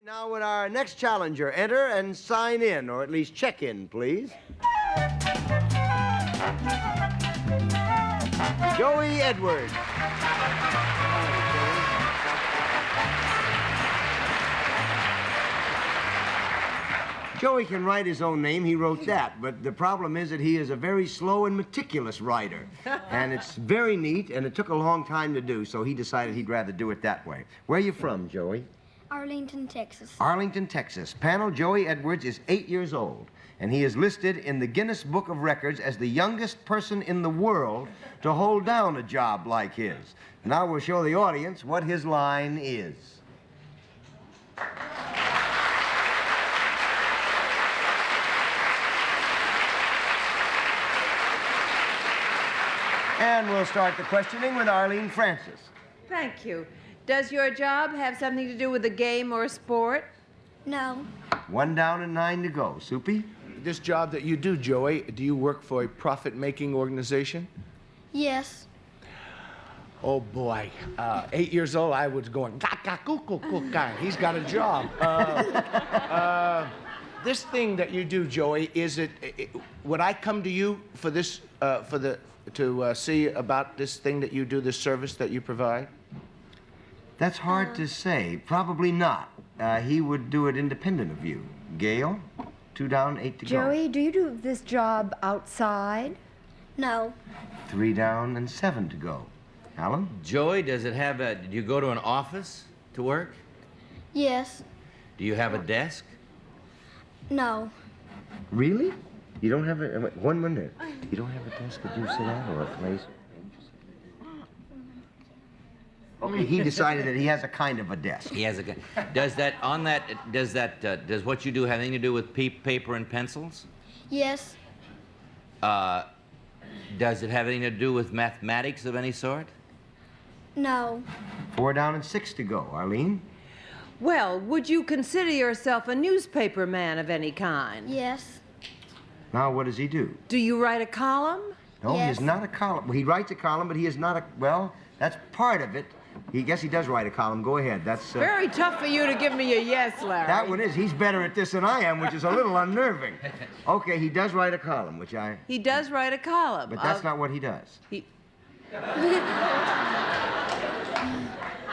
Now would our next challenger enter and sign in, or at least check in, please? Joey Edwards. Joey can write his own name, he wrote that, but the problem is that he is a very slow and meticulous writer. And it's very neat, and it took a long time to do, so he decided he'd rather do it that way. Where are you from, Joey? Arlington, Texas. Arlington, Texas. Panel Joey Edwards is 8 years old, and he is listed in the Guinness Book of Records as the youngest person in the world to hold down a job like his. Now we'll show the audience what his line is. And we'll start the questioning with Arlene Francis. Thank you. Does your job have something to do with a game or a sport? No. 1 down and 9 to go. Soupy? This job that you do, Joey, do you work for a profit-making organization? Yes. Oh, boy. 8 years old, I was going, guy. He's got a job. This thing that you do, Joey, would I come to you for this, to see about this thing that you do, this service that you provide? That's hard to say. Probably not. He would do it independent of you. Gail? 2 down, 8 to go. Joey, do you do this job outside? No. 3 down and 7 to go. Alan? Joey, does it have a... Do you go to an office to work? Yes. Do you have a desk? No. Really? You don't have a... One minute. You don't have a desk that you sit at or a place? Okay, he decided that he has a kind of a desk. He has a... Does that... On that... Does what you do have anything to do with paper and pencils? Yes. Does it have anything to do with mathematics of any sort? No. 4 down and 6 to go. Arlene? Well, would you consider yourself a newspaper man of any kind? Yes. Now, what does he do? Do you write a column? No, Yes. he is not a column. Well, he writes a column, but he is not a... Well, that's part of it. Guess he does write a column. Go ahead. That's... Very tough for you to give me a yes, Larry. That one is. He's better at this than I am, which is a little unnerving. Okay, he does write a column, which I... He does write a column. But that's not what he does. He...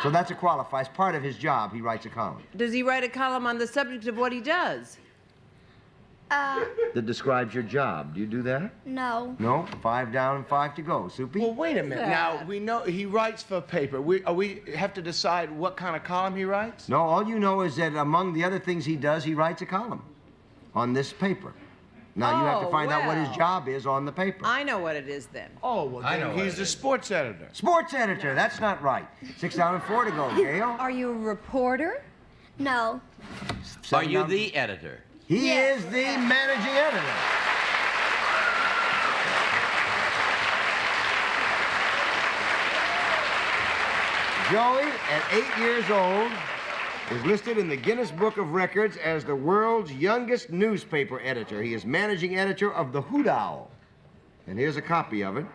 So that's a qualifier. As part of his job, he writes a column. Does he write a column on the subject of what he does? That describes your job. Do you do that? No. No? 5 down and 5 to go. Soupy? Well, wait a minute. Now, we know he writes for paper. We have to decide what kind of column he writes? No, all you know is that among the other things he does, he writes a column on this paper. Now, you have to Oh, find out what his well. job is on the paper. I know what it is then. Oh, well, I know then what he's it the is. sports editor. Sports editor. That's not right. 6 down and 4 to go. Gail? Are you a reporter? No. Are 7 you down- the editor? He Yes. is the managing editor. Joey, at 8 years old, is listed in the Guinness Book of Records as the world's youngest newspaper editor. He is managing editor of the Hoot Owl. And here's a copy of it,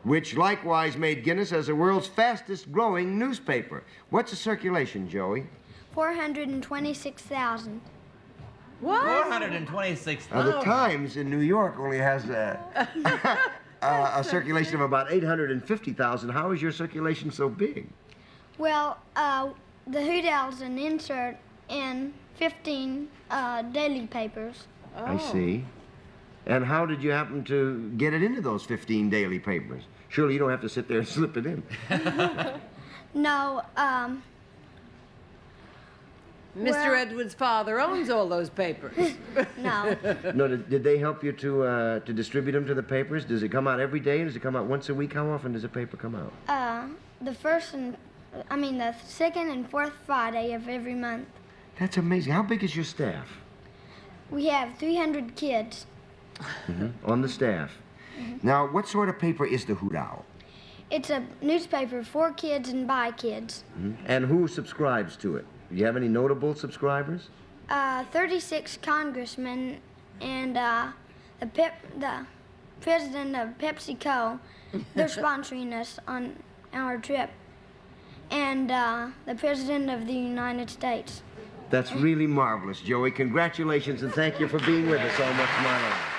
which likewise made Guinness as the world's fastest growing newspaper. What's the circulation, Joey? 426,000. What? 426. Now, the Times in New York only has a circulation of about 850,000. How is your circulation so big? Well, the Hoot Owl's an insert in 15 daily papers. I see. And how did you happen to get it into those 15 daily papers? Surely you don't have to sit there and slip it in. No, Mr. Well- Edwards' father owns all those papers. no. No, did they help you to distribute them to the papers? Does it come out every day? Does it come out once a week? How often does a paper come out? The second and fourth Friday of every month. That's amazing. How big is your staff? We have 300 kids. On the staff. Now, what sort of paper is the Hoot Owl? It's a newspaper for kids and by kids. And who subscribes to it? Do you have any notable subscribers? 36 congressmen and the president of PepsiCo. They're sponsoring us on our trip. And the president of the United States. That's really marvelous, Joey. Congratulations, and thank you for being with us almost tomorrow night.